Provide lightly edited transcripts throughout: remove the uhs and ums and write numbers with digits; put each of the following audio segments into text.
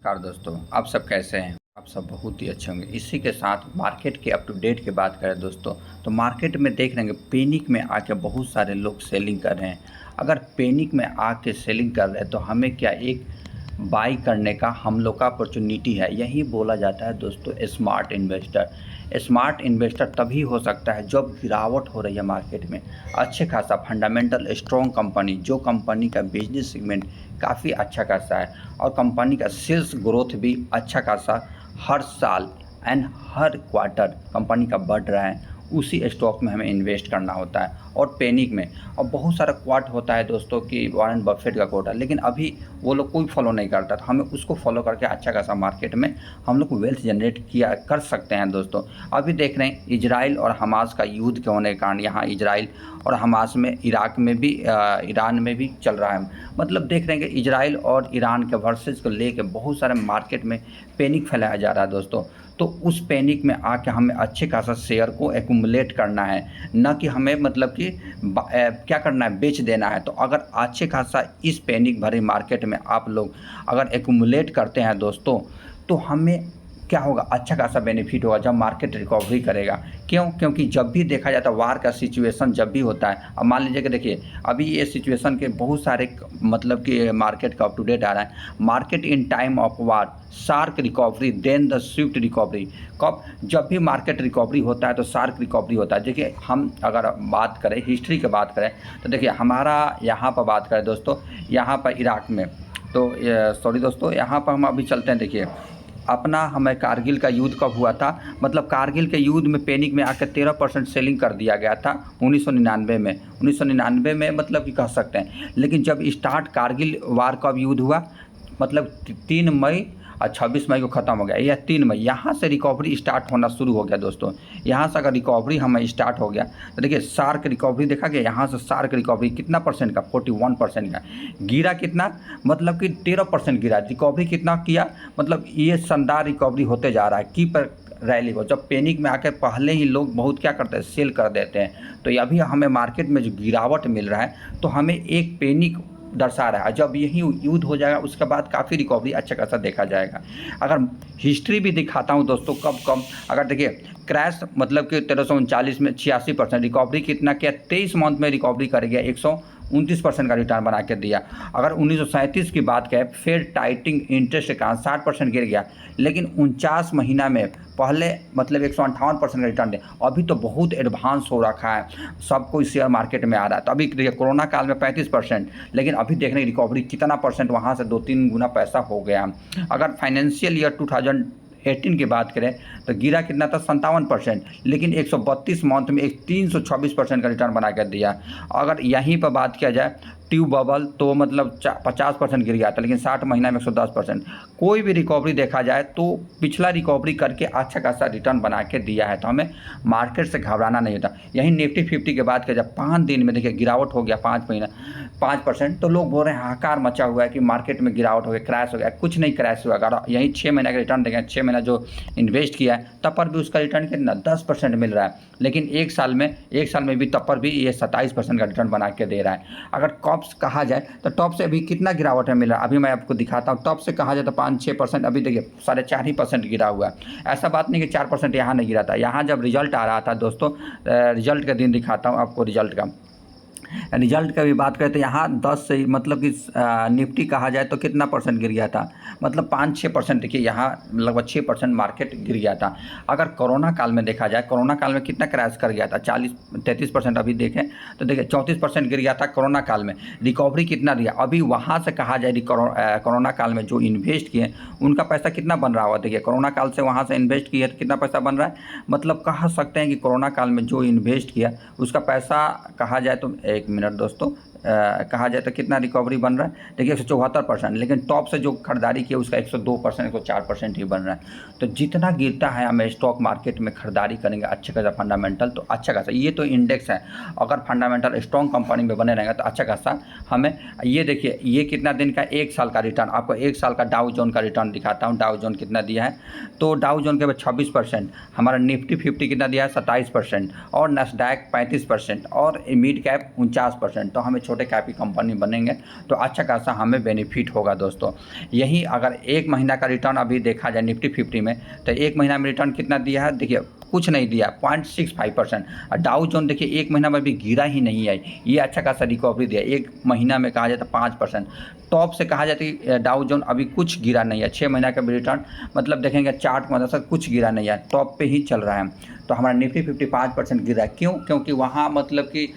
नमस्कार दोस्तों, आप सब कैसे हैं? आप सब बहुत ही अच्छे होंगे। इसी के साथ मार्केट के अप टू डेट की बात करें दोस्तों, तो मार्केट में देख रहे हैं कि पैनिक में आके बहुत सारे लोग सेलिंग कर रहे हैं। अगर पैनिक में आके सेलिंग कर रहे हैं तो हमें क्या एक बाई करने का हम लोग का अपॉर्चुनिटी है। यही बोला जाता है दोस्तों स्मार्ट इन्वेस्टर। स्मार्ट इन्वेस्टर तभी हो सकता है जब गिरावट हो रही है मार्केट में, अच्छे खासा फंडामेंटल स्ट्रॉन्ग कंपनी, जो कंपनी का बिजनेस सेगमेंट काफ़ी अच्छा खासा है और कंपनी का सेल्स ग्रोथ भी अच्छा खासा हर साल एंड हर क्वार्टर कंपनी का बढ़ रहा है, उसी स्टॉक में हमें इन्वेस्ट करना होता है। और पैनिक में और बहुत सारा क्वाट होता है दोस्तों कि वॉरेन बफेट का कोट है, लेकिन अभी वो लोग कोई फॉलो नहीं करता, तो हमें उसको फॉलो करके अच्छा खासा मार्केट में हम लोग वेल्थ जनरेट किया कर सकते हैं दोस्तों। अभी देख रहे हैं इजराइल और हमास का युद्ध के होने के कारण यहाँ इजराइल और हमास में इराक में भी ईरान में भी चल रहा है। मतलब देख रहे हैं कि इजराइल और ईरान के वर्सेस को लेके बहुत सारे मार्केट में पैनिक फैलाया जा रहा है दोस्तों। तो उस पैनिक में आके हमें अच्छे खासा शेयर को एक्यूमुलेट करना है, न कि हमें मतलब कि क्या करना है, बेच देना है। तो अगर अच्छे खासा इस पैनिक भरी मार्केट में आप लोग अगर एक्यूमुलेट करते हैं दोस्तों, तो हमें क्या होगा, अच्छा खासा बेनिफिट होगा जब मार्केट रिकवरी करेगा। क्यों? क्योंकि जब भी देखा जाता है वार का सिचुएशन जब भी होता है, अब मान लीजिए कि देखिए अभी ये सिचुएशन के बहुत सारे मतलब कि मार्केट का अप टू डेट आ रहा है। Market in time of war sharp recovery than the swift recovery. कब? जब भी मार्केट रिकवरी होता है तो शार्क रिकवरी होता है। देखिए हम अगर बात करें हिस्ट्री की बात करें तो देखिए हमारा यहाँ पर बात करें दोस्तों, यहाँ पर इराक में तो सॉरी दोस्तों, यहाँ पर हम अभी चलते हैं। देखिए अपना हमें कारगिल का युद्ध कब हुआ था, मतलब कारगिल के युद्ध में पैनिक में आकर 13% सेलिंग कर दिया गया था 1999 में। 1999 में मतलब कि कह सकते हैं, लेकिन जब स्टार्ट कारगिल वार कब युद्ध हुआ, मतलब 3 मई और 26 मई को ख़त्म हो गया, या 3 मई, यहाँ से रिकवरी स्टार्ट होना शुरू हो गया दोस्तों। यहाँ से अगर रिकवरी हमें स्टार्ट हो गया तो देखिए शार्क रिकवरी देखा गया, यहाँ से शार्क रिकवरी कितना परसेंट का, 41% का गिरा। कितना? मतलब कि 13% गिरा। रिकवरी कितना किया, मतलब ये शानदार रिकवरी होते जा रहा है की पर रैली को। जब पैनिक में आकर पहले ही लोग बहुत क्या करते हैं, सेल कर देते हैं। तो अभी हमें मार्केट में जो गिरावट मिल रहा है तो हमें एक पैनिक दर्शा रहा है। जब यही युद्ध हो जाएगा उसके बाद काफ़ी रिकवरी अच्छा खासा देखा जाएगा। अगर हिस्ट्री भी दिखाता हूँ दोस्तों कब कम, अगर देखिए क्रैश मतलब कि 1339 में 86% रिकवरी कितना किया, 23 मंथ में रिकवरी कर गया, 129% का रिटर्न बना के दिया। अगर 1937 की बात करें फिर टाइटिंग इंटरेस्ट के कारण 60% गिर गया, लेकिन 49 महीना में पहले मतलब 158% का रिटर्न दे। अभी तो बहुत एडवांस हो रखा है, सब कोई शेयर मार्केट में आ रहा है। तो अभी देखिए कोरोना काल में 35%, लेकिन अभी देखने की रिकवरी कितना परसेंट, वहाँ से 2-3 गुना पैसा हो गया। अगर फाइनेंशियल ईयर 2018 की बात करें तो गिरा कितना था, 57%, लेकिन 132 मंथ में एक 326% का रिटर्न बना कर दिया। अगर यहीं पर बात किया जाए ट्यूब बबल तो मतलब 50% गिर गया था, लेकिन 60 महीना में 110%। कोई भी रिकवरी देखा जाए तो पिछला रिकवरी करके अच्छा खासा रिटर्न बना के दिया है, तो हमें मार्केट से घबराना नहीं होता। यही निफ्टी 50 की बात किया जाए, 5 दिन में देखिए गिरावट हो गया 5%, तो लोग बोल रहे हैं हाहाकार मचा हुआ है कि मार्केट में गिरावट हो गया, क्रैश हो गया। कुछ नहीं क्रैश हुआ। अगर यही 6 महीने का रिटर्न देखें, 6 महीना जो इन्वेस्ट किया है तब पर भी उसका रिटर्न कितना, 10% मिल रहा है, लेकिन एक साल में भी तब पर भी ये 27% का रिटर्न बना के दे रहा है। अगर टॉप्स कहा जाए तो टॉप से अभी कितना गिरावट है मिल रहा है, अभी मैं आपको दिखाता हूँ। टॉप से कहा जाए तो 5-6%, अभी देखिए 4.5% गिरा हुआ है। ऐसा बात नहीं कि 4% यहाँ नहीं गिरा था। यहाँ जब रिजल्ट आ रहा था दोस्तों, रिजल्ट का दिन दिखाता हूँ आपको। रिजल्ट का भी बात करें तो यहाँ 10 से मतलब कि निफ्टी कहा जाए तो कितना परसेंट गिर गया था, मतलब 5-6%। देखिए यहाँ लगभग 6% मार्केट गिर गया था। अगर कोरोना काल में देखा जाए, कोरोना काल में कितना क्रैश कर गया था, 40-33%। अभी देखें तो देखिए 34% गिर गया था कोरोना काल में। रिकवरी कितना दिया, अभी वहाँ से कहा जाए कोरोना काल में जो इन्वेस्ट किए उनका पैसा कितना बन रहा हुआ। देखिए कोरोना काल से वहाँ से इन्वेस्ट किया तो कितना पैसा बन रहा है, मतलब कह सकते हैं कि कोरोना काल में जो इन्वेस्ट किया उसका पैसा कहा जाए तो, एक मिनट दोस्तों, कहा जाए तो कितना रिकवरी बन रहा है, देखिए 174%, लेकिन टॉप से जो खरीदारी की है उसका 102%, 104% ही बन रहा है। तो जितना गिरता है हमें स्टॉक मार्केट में खरीदारी करेंगे अच्छे खासा फंडामेंटल, तो अच्छा खासा ये तो इंडेक्स है, अगर फंडामेंटल स्ट्रॉन्ग कंपनी में बने रहेंगे तो अच्छा खासा हमें। ये देखिए ये कितना दिन का, 1 साल का रिटर्न, आपको 1 साल का डाउ जोन का रिटर्न दिखाता हूँ। डाउ जोन कितना दिया है, तो डाउ जोन के बाद 26%, हमारा निफ्टी 50 कितना दिया है, 27%, और नस्डैक 35%, और मिड कैप 49%। तो हमें छोटे कैप की कंपनी बनेंगे तो अच्छा खासा हमें बेनिफिट होगा दोस्तों। यही अगर 1 महीना का रिटर्न अभी देखा जाए निफ्टी 50 में, तो 1 महीना में रिटर्न कितना दिया है, देखिए कुछ नहीं दिया, 0.65%। और डाउ जोन देखिए 1 महीना में भी गिरा ही नहीं है, ये अच्छा खासा रिकवरी दिया। 1 महीना में कहा जाए तो 5%। टॉप से कहा जाती है डाउ जोन अभी कुछ गिरा नहीं है, 6 महीना का भी रिटर्न मतलब देखेंगे चार्ट की मदद से कुछ गिरा नहीं है, टॉप पे ही चल रहा है। तो हमारा निफ्टी 50 5% गिरा है, क्यों? क्योंकि वहाँ मतलब कि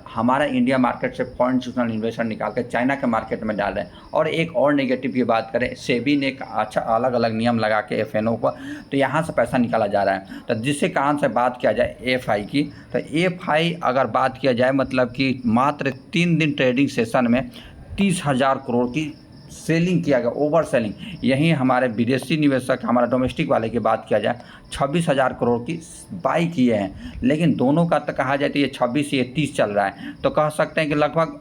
हमारा इंडिया मार्केट से फॉरेन इंस्टीट्यूशनल इन्वेस्टर निकाल कर चाइना के मार्केट में डाल रहे हैं। और एक और नेगेटिव की बात करें, सेबी ने एक अच्छा अलग अलग नियम लगा के एफएनओ पर, तो यहाँ से पैसा निकाला जा रहा है। तो जिससे कारण से बात किया जाए एफआई की, तो एफआई अगर बात किया जाए मतलब कि मात्र 3 दिन ट्रेडिंग सेशन में 30,000 करोड़ की सेलिंग किया गया, ओवर सेलिंग। यहीं हमारे विदेशी निवेशक, हमारा डोमेस्टिक वाले की बात किया जाए 26,000 करोड़ की बाई किए हैं। लेकिन दोनों का तो कहा जाए तो ये 26 ये 30 चल रहा है, तो कह सकते हैं कि लगभग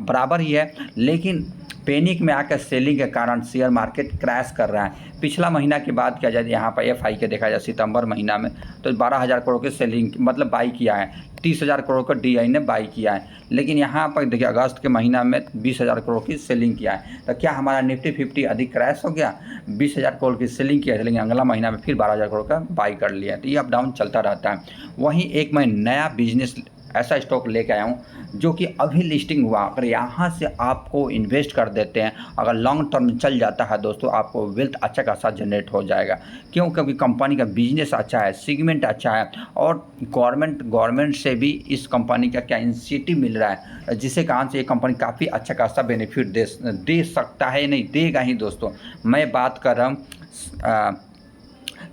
बराबर ही है। लेकिन पैनिक में आकर सेलिंग के कारण शेयर मार्केट क्रैश कर रहा है। पिछला महीना की बात किया जाए यहाँ पर एफआई के देखा जाए सितंबर महीना में, तो 12,000 करोड़ की सेलिंग मतलब बाई किया है, 30,000 करोड़ का डीआई ने बाई किया है। लेकिन यहाँ पर देखिए अगस्त के महीना में 20,000 करोड़ की सेलिंग किया है। तो क्या हमारा निफ्टी 50 अधिक क्रैश हो गया? 20,000 करोड़ की सेलिंग किया है, लेकिन अगला महीना में फिर 12,000 करोड़ का बाई कर लिया है। तो ये अप डाउन चलता रहता है। वहीं एक मैं नया बिजनेस ऐसा स्टॉक लेके आया हूँ जो कि अभी लिस्टिंग हुआ, अगर यहाँ से आपको इन्वेस्ट कर देते हैं, अगर लॉन्ग टर्म में चल जाता है दोस्तों, आपको वेल्थ अच्छा खासा जनरेट हो जाएगा। क्यों? क्योंकि कंपनी का बिजनेस अच्छा है, सेगमेंट अच्छा है, और गवर्नमेंट से भी इस कंपनी का क्या इंसेंटिव मिल रहा है, जिससे कारण से ये कंपनी काफ़ी अच्छा खासा बेनिफिट दे सकता है, नहीं देगा ही दोस्तों। मैं बात कर रहा हूँ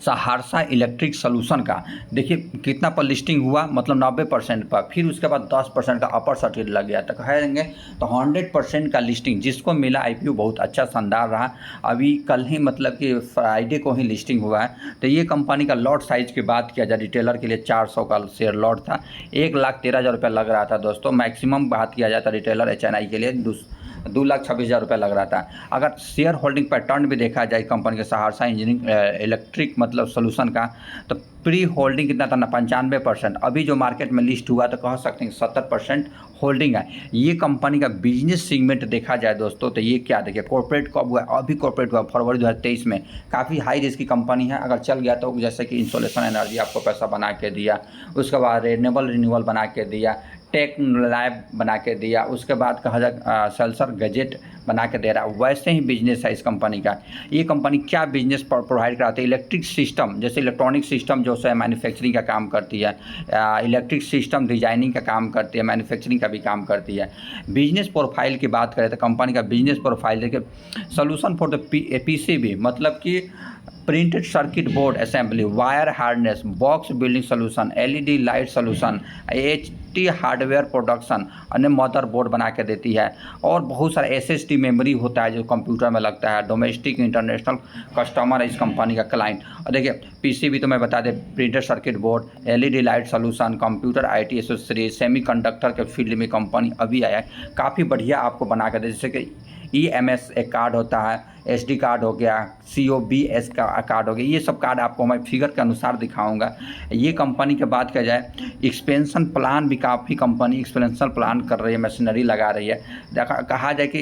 सहरसा इलेक्ट्रिक सॉल्यूशन का। देखिए कितना पर लिस्टिंग हुआ, मतलब 90% पर, फिर उसके बाद 10% का अपर सर्किट लग गया, तो कहेंगे तो 100% का लिस्टिंग जिसको मिला आईपीओ बहुत अच्छा शानदार रहा। अभी कल ही मतलब कि फ्राइडे को ही लिस्टिंग हुआ है। तो ये कंपनी का लॉट साइज़ की बात किया जाए, रिटेलर के लिए 400 का शेयर लॉट था, 1,13,000 रुपये लग रहा था दोस्तों। मैक्सिमम बात किया जाए तो रिटेलर एचएनआई के लिए 2,26,000 रुपये लग रहा था। अगर शेयर होल्डिंग पैटर्न भी देखा जाए कंपनी के सहरसा इंजीनियरिंग इलेक्ट्रिक मतलब सोल्यूशन का, तो प्री होल्डिंग कितना था ना 95%। अभी जो मार्केट में लिस्ट हुआ तो कह सकते हैं 70% होल्डिंग है। ये कंपनी का बिजनेस सेगमेंट देखा जाए दोस्तों, तो ये क्या देखिए कॉर्पोरेट कब हुआ, अभी कॉर्पोरेट हुआ फरवरी 2023 में। काफ़ी हाई रिस्क की कंपनी है, अगर चल गया तो जैसे कि इंसोलेशन एनर्जी आपको पैसा बना के दिया, उसके बाद रिन्यूएबल बना के दिया, टेक लैब बना के दिया, उसके बाद कहा जाए सेल्सर गैजेट बना के दे रहा है। वैसे ही बिजनेस है इस कंपनी का। ये कंपनी क्या बिजनेस प्रोवाइड कराती है? इलेक्ट्रिक सिस्टम, जैसे इलेक्ट्रॉनिक सिस्टम जो है मैन्युफैक्चरिंग का काम करती है, इलेक्ट्रिक सिस्टम डिजाइनिंग का काम करती है, मैन्युफैक्चरिंग का भी काम करती है। बिजनेस प्रोफाइल की बात करें तो कंपनी का बिजनेस प्रोफाइल देखिए, सोल्यूशन फॉर द पीसीबी मतलब कि printed circuit board assembly, wire harness, box building solution, LED light solution, HT hardware production, अन्य मदर बोर्ड बना के देती है। और बहुत सारा एसएसडी मेमोरी होता है जो कंप्यूटर में लगता है। डोमेस्टिक इंटरनेशनल कस्टमर है इस कंपनी का क्लाइंट। और देखिए पीसीबी तो मैं बता दें, printed circuit board, LED light solution, computer IT accessories, semiconductor के फील्ड में कंपनी अभी आया है, काफ़ी बढ़िया आपको बना के दे। जैसे कि ईएमएस एक कार्ड होता है, एसडी कार्ड हो गया, सीओबीएस का कार्ड हो गया, ये सब कार्ड आपको मैं फिगर के अनुसार दिखाऊंगा। ये कंपनी की बात किया जाए, एक्सपेंशन प्लान भी काफ़ी कंपनी एक्सपेंशन प्लान कर रही है, मशीनरी लगा रही है। कहा जाए कि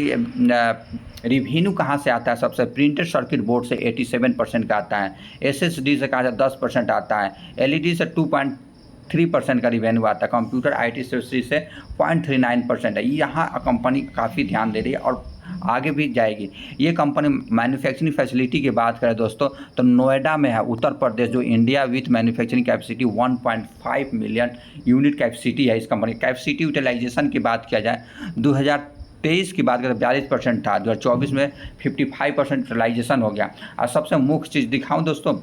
रिवेन्यू कहाँ से आता है? सबसे प्रिंटेड सर्किट बोर्ड से 87% का आता है, एसएसडी से कहा जाए 10% आता है, एलईडी से 2.3% का रिवेन्यू आता है, कंप्यूटर आईटी से 0.39% है। यहाँ कंपनी काफ़ी ध्यान दे रही है और आगे भी जाएगी। ये कंपनी मैन्युफैक्चरिंग फैसिलिटी की बात करें दोस्तों, तो नोएडा में है, उत्तर प्रदेश, जो India with manufacturing capacity 1.5 million unit capacity है इस कंपनी। कैपेसिटी यूटिलाइजेशन की बात किया जाए 2023 की बात करें 42% था, 2024 में 55% यूटिलाइजेशन हो गया। और सबसे मुख्य चीज़ दिखाऊं दोस्तों,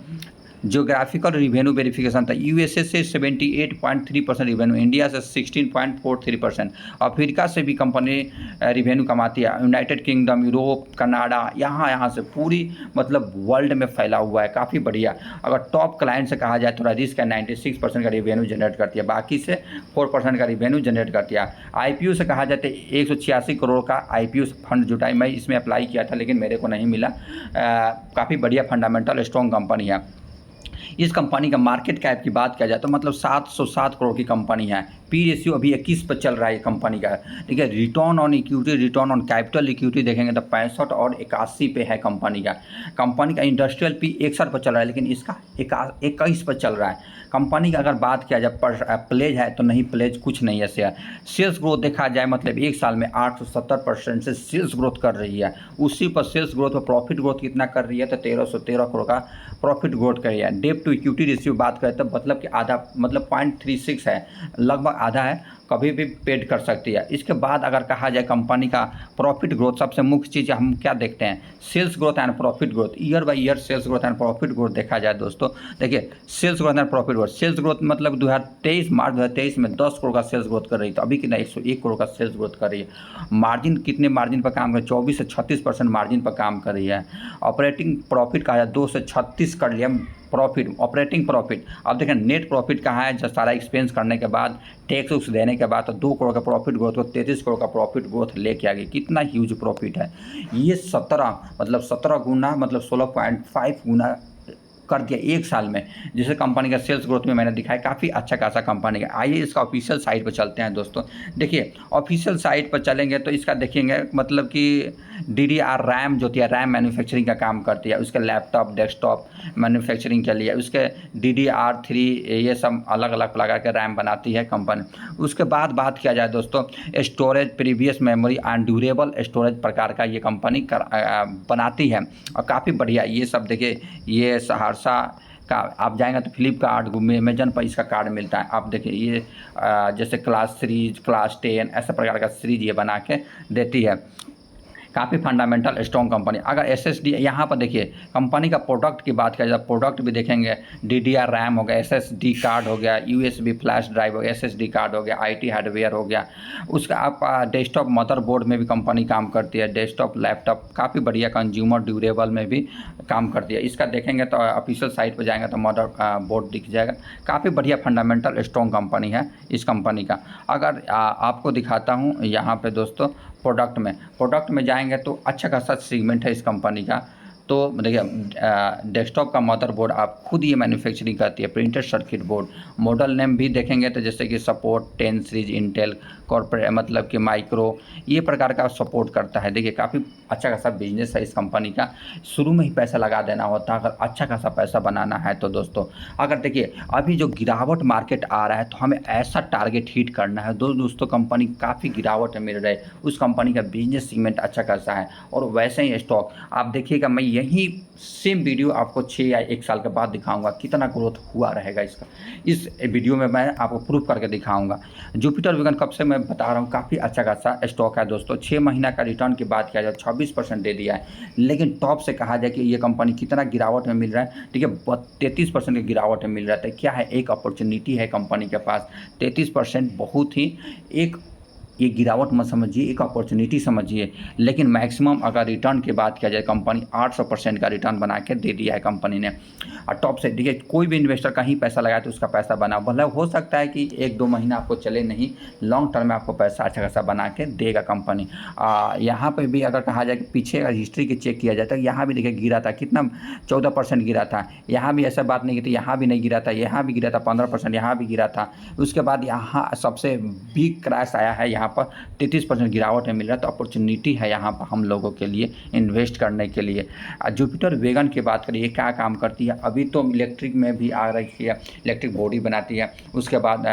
जियोग्राफिकल रिवेन्यू वेरिफिकेशन था, यूएसए से 78.3% रिवेन्यू, इंडिया से 16.43%, अफ्रीका से भी कंपनी रिवेन्यू कमाती है, यूनाइटेड किंगडम, यूरोप, कनाडा, यहाँ से पूरी मतलब वर्ल्ड में फैला हुआ है, काफ़ी बढ़िया। अगर टॉप क्लाइंट से कहा जाए तो रजिस्क का 96% का रिवेन्यू जनरेट करती है, बाकी से 4% का रिवेन्यू जनरेट करती है। आईपीओ से कहा जाए तो 186 करोड़ का आईपीओ फंड जुटाई, मैं इसमें अप्लाई किया था लेकिन मेरे को नहीं मिला। काफ़ी बढ़िया फंडामेंटल स्ट्रॉन्ग कंपनी है। इस कंपनी का मार्केट कैप की बात किया जाए तो मतलब 707 करोड़ की कंपनी है, पी रेशियो अभी 21 पर चल रहा है ये कंपनी का, ठीक है। Return on equity, return on capital equity देखेंगे तो 65 और 81 पे है कंपनी का। कंपनी का इंडस्ट्रियल पी 61 पर चल रहा है, लेकिन इसका 21 पर चल रहा है। कंपनी का अगर बात किया जाए प्लेज है तो नहीं, प्लेज कुछ नहीं है शेयर। सेल्स ग्रोथ देखा जाए मतलब एक साल में 870% से सेल्स ग्रोथ कर रही है। उसी पर सेल्स ग्रोथ पर प्रॉफिट ग्रोथ कितना कर रही है तो 1313 करोड़ का प्रॉफिट ग्रोथ कर रही है। डेट टू इक्विटी रेशियो बात करें तो मतलब कि आधा, मतलब 0.36 है, लगभग आधा है, कभी भी पेड कर सकती है। इसके बाद अगर कहा जाए कंपनी का प्रॉफिट ग्रोथ, सबसे मुख्य चीज़ हम क्या देखते हैं, sales growth and profit growth, year by year sales growth and profit growth देखा जाए दोस्तों। देखिए sales growth and profit growth, sales growth मतलब 2023 मार्च 2023 में 10 करोड़ का सेल्स ग्रोथ कर रही थी, अभी कितना 101 करोड़ का सेल्स ग्रोथ कर रही है। मार्जिन कितने मार्जिन पर काम कर, 24 से 36% मार्जिन पर काम कर रही है। ऑपरेटिंग प्रॉफिट कहा जाए 2 से 36 कर लिया प्रॉफिट, ऑपरेटिंग प्रॉफिट। अब देखें नेट प्रॉफिट कहाँ है, जब सारा एक्सपेंस करने के बाद टैक्स उक्स देने के बाद तो 2 करोड़ का प्रॉफिट ग्रोथ को 33 करोड़ का प्रॉफिट ग्रोथ लेके आ गई। कितना ह्यूज प्रॉफिट है ये, 17 गुना, मतलब 16.5 गुना कर दिया एक साल में। जैसे कंपनी का सेल्स ग्रोथ में मैंने दिखाया, काफ़ी अच्छा खासा कंपनी का। आइए इसका ऑफिशियल साइट पर चलते हैं दोस्तों। देखिए ऑफिशियल साइट पर चलेंगे तो इसका देखेंगे मतलब कि DDR रैम जो होती है, रैम मैन्युफैक्चरिंग का काम करती है, उसके लैपटॉप डेस्कटॉप मैन्युफैक्चरिंग के लिए उसके DDR3 ये सब अलग अलग प्रकार के रैम बनाती है कंपनी। उसके बाद बात किया जाए दोस्तों storage, previous memory and durable storage प्रकार का ये कंपनी बनाती है, और काफ़ी बढ़िया ये सब। देखिए ये सहरसा का आप जाएंगे तो फ्लिपकार्ट, अमेजन पर इसका कार्ड मिलता है। आप देखिए ये जैसे क्लास सीरीज, क्लास 10 ऐसा प्रकार का सीरीज ये बना के देती है। काफ़ी फंडामेंटल स्ट्रॉन्ग कंपनी। अगर SSD यहाँ पर देखिए कंपनी का प्रोडक्ट की बात करें, जब प्रोडक्ट भी देखेंगे DDR रैम हो गया, SSD कार्ड हो गया, USB फ्लैश ड्राइव हो गया, SSD कार्ड हो गया, IT हार्डवेयर हो गया। उसका आप डेस्कटॉप मदरबोर्ड में भी कंपनी काम करती है, डेस्कटॉप लैपटॉप काफ़ी बढ़िया, कंज्यूमर ड्यूरेबल में भी काम करती है। इसका देखेंगे तो ऑफिशियल साइट पर जाएंगे तो मदर बोर्ड दिख जाएगा। काफ़ी बढ़िया फंडामेंटल स्ट्रॉन्ग कंपनी है इस कंपनी का। अगर आपको दिखाता हूँ यहाँ पे दोस्तों प्रोडक्ट में जाएंगे तो अच्छा खासा सेगमेंट है इस कंपनी का। तो देखिए डेस्कटॉप का मदरबोर्ड आप खुद ये मैन्युफैक्चरिंग करती है, printed circuit board. Model name भी देखेंगे तो जैसे कि सपोर्ट 10 सीरीज, इंटेल कॉर्पोरेट मतलब कि माइक्रो, ये प्रकार का सपोर्ट करता है। देखिए काफ़ी अच्छा खासा बिजनेस है इस कंपनी का। शुरू में ही पैसा लगा देना होता है अगर अच्छा खासा पैसा बनाना है तो दोस्तों। अगर देखिए अभी जो गिरावट मार्केट आ रहा है तो हमें ऐसा टारगेट हिट करना है दोस्तों। कंपनी काफ़ी गिरावट में मिल रही है, उस कंपनी का बिजनेस सीगमेंट अच्छा खासा है, और वैसे ही स्टॉक आप देखिएगा। मैं यही सेम वीडियो आपको 6 या 1 साल के बाद दिखाऊंगा कितना ग्रोथ हुआ रहेगा इसका। इस वीडियो में मैं आपको प्रूफ करके दिखाऊंगा। जुपिटर वेगन कब से मैं बता रहा हूँ, काफ़ी अच्छा खासा स्टॉक है दोस्तों। 6 महीना का रिटर्न की बात किया जाए 26% दे दिया है, लेकिन टॉप से कहा जाए कि ये कंपनी कितना गिरावट में मिल रहा है, ठीक है 33% की गिरावट में मिल रहा है। क्या है, एक अपॉर्चुनिटी है कंपनी के पास। 33% बहुत ही एक ये गिरावट मत समझिए, एक अपॉर्चुनिटी समझिए। लेकिन मैक्सिमम अगर रिटर्न की बात किया जाए कंपनी 800% का रिटर्न बना के दे दिया है कंपनी ने। और टॉप से देखिए कोई भी इन्वेस्टर कहीं पैसा लगाए तो उसका पैसा बना, भले हो सकता है कि 1-2 महीना आपको चले नहीं, लॉन्ग टर्म में आपको पैसा अच्छा खासा बना के देगा कंपनी। यहाँ पर भी अगर कहा जाए कि पीछे अगर हिस्ट्री की चेक किया जाए तो यहाँ भी देखिए गिरा था, कितना 14% गिरा था। यहाँ भी ऐसा बात नहीं की थी, यहाँ भी नहीं गिरा था, यहाँ भी गिरा था 15%, यहाँ भी गिरा था। उसके बाद यहाँ सबसे बिग क्रैश आया है, यहाँ पर 33% गिरावट में मिल रहा है। तो अपॉर्चुनिटी है यहाँ पर हम लोगों के लिए इन्वेस्ट करने के लिए। जुपिटर वेगन की बात करिए क्या काम करती है, अभी तो इलेक्ट्रिक में भी आ रही है, इलेक्ट्रिक बॉडी बनाती है। उसके बाद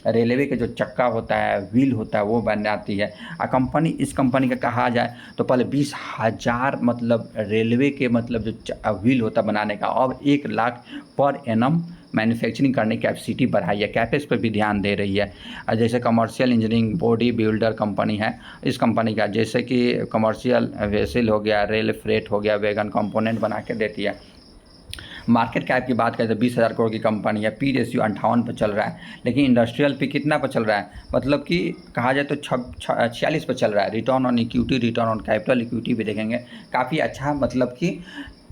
रेलवे के जो चक्का होता है, व्हील होता है, वो बनाती है। कंपनी इस कंपनी का कहा जाए तो पहले 20,000 मतलब रेलवे के मतलब जो व्हील होता बनाने का, अब 1 लाख पर एनम मैन्युफैक्चरिंग करने की कैपेसिटी बढ़ाई है, कैपेक्स पर भी ध्यान दे रही है। जैसे commercial engineering body builder company है इस कंपनी का, जैसे कि कमर्शियल वेसल हो गया, रेल फ्रेट हो गया, वैगन कंपोनेंट बना के देती है। मार्केट कैप की बात करें तो 20,000 करोड़ की कंपनी है, पी रेशियो 58 पर चल रहा है। लेकिन इंडस्ट्रियल पे कितना पर चल रहा है, मतलब कि कहा जाए तो 46 पर चल रहा है। Return on equity, return on capital equity भी देखेंगे काफ़ी अच्छा, मतलब कि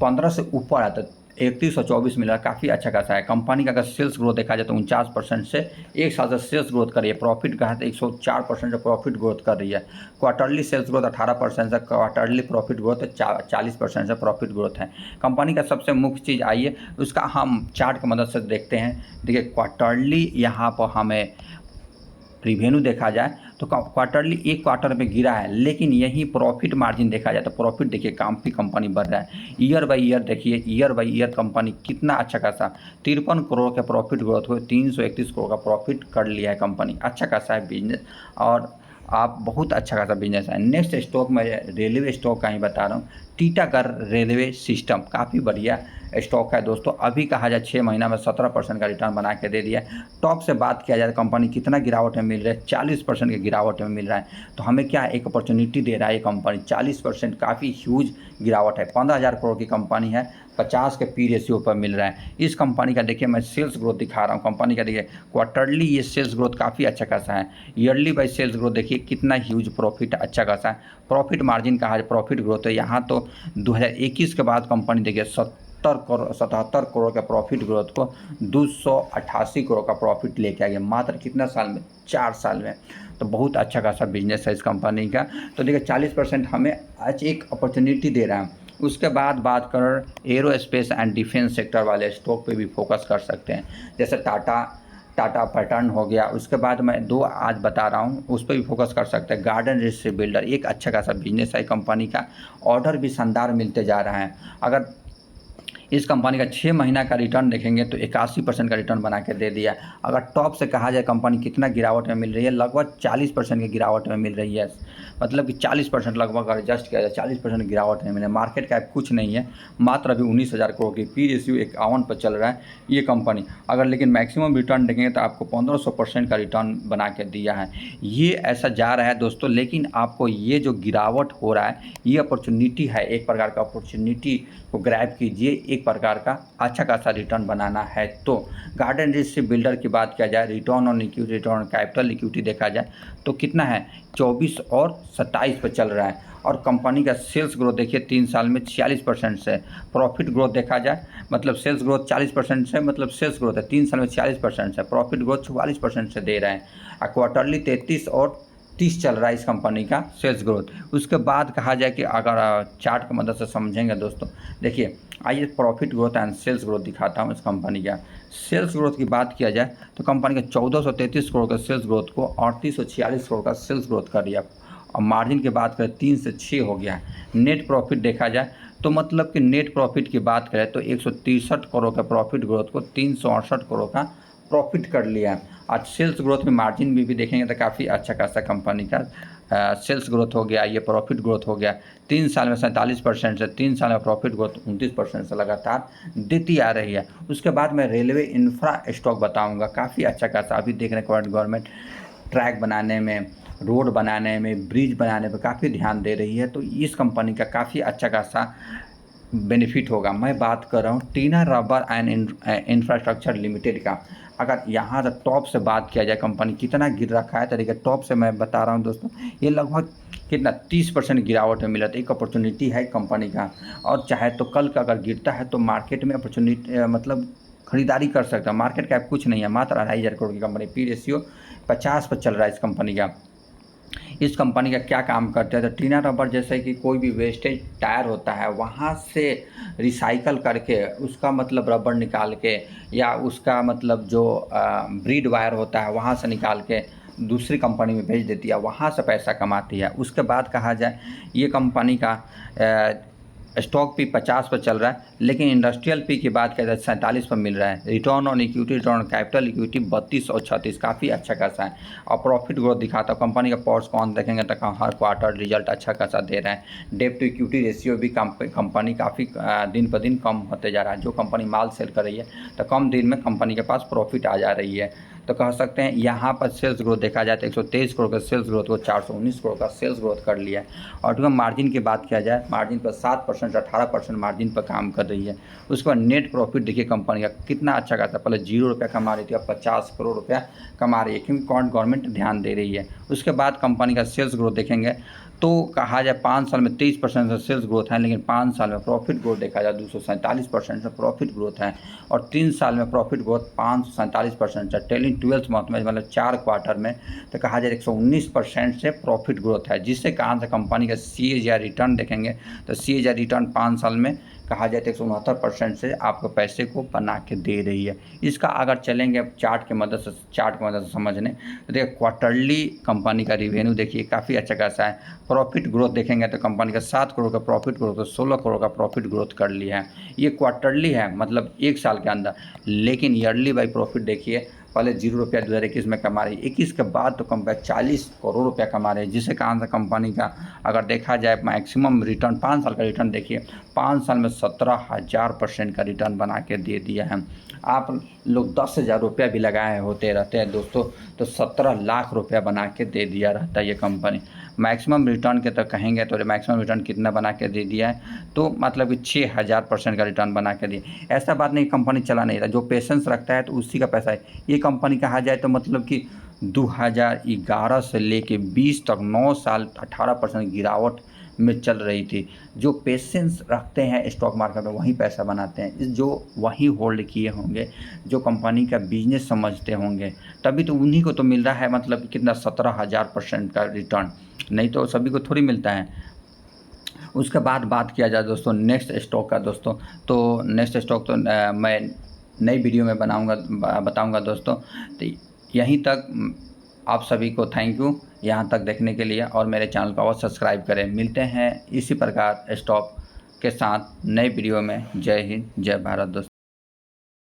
15 से ऊपर है, तो 3124 मिल रहा है, काफ़ी अच्छा खासा है। कंपनी का अगर सेल्स ग्रोथ देखा जाए तो 49% से एक साल से सेल्स ग्रोथ कर रही है। प्रॉफिट का है तो 104% से प्रॉफिट ग्रोथ कर रही है। क्वार्टरली सेल्स ग्रोथ 18% से, क्वार्टरली प्रॉफिट ग्रोथ 40% से प्रॉफिट ग्रोथ है। कंपनी का सबसे मुख्य चीज़ आइए उसका हम चार्ट की मदद से देखते हैं। देखिए क्वार्टरली यहाँ पर हमें रिवेन्यू देखा जाए तो क्वार्टरली एक क्वार्टर में गिरा है, लेकिन यही प्रॉफिट मार्जिन देखा जाए तो प्रॉफिट देखिए काफ़ी कंपनी बढ़ रहा है। ईयर बाई ईयर देखिए, ईयर बाई ईयर कंपनी कितना अच्छा खासा 53 करोड़ का प्रॉफिट ग्रोथ हुए, 331 करोड़ का प्रॉफिट कर लिया है कंपनी। अच्छा खासा है बिजनेस और आप बहुत अच्छा खासा बिजनेस है। नेक्स्ट स्टॉक मैं रेलवे स्टॉक का ही बता रहा हूँ। टीटागढ़ रेलवे सिस्टम काफ़ी बढ़िया स्टॉक है दोस्तों। अभी कहा जाए 6 महीना में 17% का रिटर्न बना के दे दिया है। टॉप से बात किया जाए तो कंपनी कितना गिरावट में मिल रहा है, 40% की गिरावट में मिल रहा है। तो हमें क्या एक अपॉर्चुनिटी दे रहा है ये कंपनी। 40% काफ़ी ह्यूज गिरावट है। 15,000 करोड़ की कंपनी है, 50 के पी रेशियो पर मिल रहा है। इस कंपनी का देखिए मैं सेल्स ग्रोथ दिखा रहा हूँ। कंपनी का देखिए क्वार्टरली ये सेल्स ग्रोथ काफ़ी अच्छा खासा है। ईयरली बाई सेल्स ग्रोथ देखिए कितना ह्यूज प्रॉफिट अच्छा खासा है। प्रॉफिट मार्जिन कहा जाए प्रॉफिट ग्रोथ है, यहाँ तो 2021 के बाद कंपनी देखिए 77 करोड़ का प्रॉफिट ग्रोथ को 288 करोड़ का प्रॉफिट लेके आ गया मात्र कितना साल में, 4 साल में। तो बहुत अच्छा खासा बिजनेस है इस कंपनी का। तो देखिए 40% हमें आज एक अपॉर्चुनिटी दे रहा है। उसके बाद बात कर एरोस्पेस एंड डिफेंस सेक्टर वाले स्टॉक पे भी फोकस कर सकते हैं, जैसे टाटा पैटर्न हो गया। उसके बाद मैं 2 आज बता रहा हूँ उस पर भी फोकस कर सकते हैं। गार्डन रिच बिल्डर एक अच्छा खासा बिजनेस है कंपनी का, ऑर्डर भी शानदार मिलते जा रहा है। अगर इस कंपनी का 6 महीना का रिटर्न देखेंगे तो 81% का रिटर्न बना के दे दिया। अगर टॉप से कहा जाए कंपनी कितना गिरावट में मिल रही है, लगभग 40% की गिरावट में मिल रही है। मतलब कि 40% लगभग अगर एडजस्ट किया जाए 40% गिरावट में मिले। मार्केट कैप कुछ नहीं है, मात्र अभी 19,000 करोड़ की, पी रेशियो 51 पर चल रहा है ये कंपनी। अगर लेकिन मैक्सिमम रिटर्न देखेंगे तो आपको 1500% का रिटर्न बना के दिया है। ये ऐसा जा रहा है दोस्तों, लेकिन आपको ये जो गिरावट हो रहा है ये अपॉर्चुनिटी है, एक प्रकार का अपॉर्चुनिटी को ग्रैब कीजिए। एक प्रकार का अच्छा खासा रिटर्न बनाना है तो गार्डन रिच बिल्डर की बात किया जाए, return on equity, return on capital equity देखा जाए तो कितना है 24 और 27 पर चल रहा है। और कंपनी का सेल्स ग्रोथ देखिए 3 साल में 46% से। प्रॉफिट ग्रोथ देखा जाए मतलब सेल्स ग्रोथ 40% से, मतलब सेल्स ग्रोथ है 3 साल में 40% से, प्रॉफिट ग्रोथ 44% से दे रहे हैं। और क्वार्टरली 33 और 30 चल रहा है इस कंपनी का सेल्स ग्रोथ। उसके बाद कहा जाए कि अगर चार्ट की मदद से समझेंगे दोस्तों, देखिए आइए profit growth and sales growth दिखाता हूँ इस कंपनी का। सेल्स ग्रोथ की बात किया जाए तो कंपनी का 1433 करोड़ का सेल्स ग्रोथ को 3846 करोड़ का सेल्स ग्रोथ कर दिया। और मार्जिन की बात करें 3 से 6 हो गया। नेट प्रॉफिट देखा जाए तो मतलब कि नेट प्रॉफिट की बात करें तो 163 करोड़ का प्रॉफिट ग्रोथ को 368 करोड़ का प्रॉफिट कर लिया है। आज सेल्स ग्रोथ में मार्जिन भी देखेंगे तो काफ़ी अच्छा खासा कंपनी का सेल्स ग्रोथ हो गया, ये प्रॉफिट ग्रोथ हो गया। 3 साल में 47% से, 3 साल में प्रॉफिट ग्रोथ 29% से लगातार देती आ रही है। उसके बाद मैं रेलवे इंफ्रा स्टॉक बताऊंगा, काफ़ी अच्छा खासा अभी देख रहे हैं गवर्नमेंट ट्रैक बनाने में, रोड बनाने में, ब्रिज बनाने पर काफ़ी ध्यान दे रही है। तो इस कंपनी का काफ़ी अच्छा खासा बेनिफिट होगा। मैं बात कर रहा हूँ टीना रबर एंड इंफ्रास्ट्रक्चर लिमिटेड का। अगर यहाँ से टॉप से बात किया जाए कंपनी कितना गिर रखा है, तरीके टॉप से मैं बता रहा हूँ दोस्तों, ये लगभग कितना 30% गिरावट में मिला था। एक अपॉर्चुनिटी है कंपनी का, और चाहे तो कल का अगर गिरता है तो मार्केट में अपॉर्चुनिटी मतलब खरीदारी कर सकता है। मार्केट कैप कुछ नहीं है, मात्र 2,500 करोड़ की कंपनी, पी रेशियो 50 पर चल रहा है इस कंपनी का। इस कंपनी का क्या काम करते हैं तो टीना रबर जैसे कि कोई भी वेस्टेज टायर होता है वहाँ से रिसाइकल करके उसका मतलब रबर निकाल के, या उसका मतलब जो ब्रीड वायर होता है वहाँ से निकाल के दूसरी कंपनी में भेज देती है, वहाँ से पैसा कमाती है। उसके बाद कहा जाए ये कंपनी का स्टॉक पी 50 पर चल रहा है, लेकिन इंडस्ट्रियल पी की बात करें तो 47 पर मिल रहा है। Return on equity, return on capital equity 32 और 36 काफ़ी अच्छा खासा है। और प्रॉफिट ग्रोथ दिखाता है कंपनी का। पॉर्स कौन देखेंगे तो हर क्वार्टर रिजल्ट अच्छा खासा दे रहे हैं। डेट टू इक्विटी रेशियो भी कंपनी काफ़ी दिन पर दिन कम होते जा रहा है। जो कंपनी माल सेल कर रही है तो कम दिन में कंपनी के पास प्रॉफिट आ जा रही है। तो कह सकते हैं यहाँ पर सेल्स ग्रोथ देखा जाए तो 123 करोड़ का सेल्स ग्रोथ को 419 करोड़ का सेल्स ग्रोथ कर लिया है। और जो मार्जिन की बात किया जाए, मार्जिन पर 7% से 18% मार्जिन पर काम कर रही है। उसके बाद नेट प्रॉफिट देखिए कंपनी का कितना अच्छा खासा, पहले 0 रुपया कमा रही थी, अब 50 करोड़ रुपया कमा रही है, क्योंकि गवर्नमेंट ध्यान दे रही है। उसके बाद कंपनी का सेल्स ग्रोथ देखेंगे तो कहा जाए 5 साल में 23% से सेल्स ग्रोथ है, लेकिन 5 साल में प्रॉफिट ग्रोथ देखा जाए 247% से प्रॉफिट ग्रोथ है। और 3 साल में प्रॉफिट ग्रोथ 547% से, ट्रेलिंग 12 मंथ में मतलब 4 क्वार्टर में तो कहा जाए 119% से प्रॉफिट ग्रोथ है। जिससे कहा से कंपनी का CAGR रिटर्न देखेंगे तो CAGR रिटर्न 5 साल में कहा जाए तो 169% से आपको पैसे को बना के दे रही है। इसका अगर चलेंगे चार्ट की मदद से समझने, तो देखिए क्वार्टरली कंपनी का रिवेन्यू देखिए काफ़ी अच्छा खासा है। प्रॉफिट ग्रोथ देखेंगे तो कंपनी का 7 करोड़ का प्रॉफिट ग्रोथ, 16 करोड़ का प्रॉफिट ग्रोथ कर लिया है। ये क्वार्टरली है, मतलब 1 साल के अंदर। लेकिन ईयरली बाई प्रॉफिट देखिए, पहले 0 रुपया 2021 में कमा रही, 21 के बाद तो कंपनी 40 करोड़ रुपया कमा रही है, जिससे कारण से कंपनी का अगर देखा जाए मैक्सिमम रिटर्न 5 साल का रिटर्न देखिए, 5 साल में 17,000% का रिटर्न बना के दे दिया है। आप लोग 10,000 रुपया भी लगाए होते रहते हैं दोस्तों, तो 17 लाख रुपया बना के दे दिया रहता है ये कंपनी। मैक्सिमम रिटर्न के तो कहेंगे तो मैक्सिमम रिटर्न कितना बना के दे दिया है, तो मतलब कि 6,000% का रिटर्न बना के दिया। ऐसा बात नहीं कंपनी चला नहीं रहा, जो पेशेंस रखता है तो उसी का पैसा है। ये कंपनी कहा जाए तो मतलब कि 2011 से लेके 20 तक 9 साल 18% गिरावट में चल रही थी। जो पेशेंस रखते हैं स्टॉक मार्केट में वही पैसा बनाते हैं, जो वही होल्ड किए होंगे, जो कंपनी का बिजनेस समझते होंगे, तभी तो उन्हीं को तो मिल रहा है, मतलब कितना 17,000% का रिटर्न, नहीं तो सभी को थोड़ी मिलता है। उसके बाद बात किया जाए दोस्तों नेक्स्ट स्टॉक का दोस्तों, तो नेक्स्ट स्टॉक तो मैं नई वीडियो में बताऊंगा दोस्तों। तो यहीं तक आप सभी को थैंक यू यहाँ तक देखने के लिए, और मेरे चैनल को अवश्य सब्सक्राइब करें। मिलते हैं इसी प्रकार स्टॉक के साथ नई वीडियो में। जय हिंद, जय भारत दोस्तों।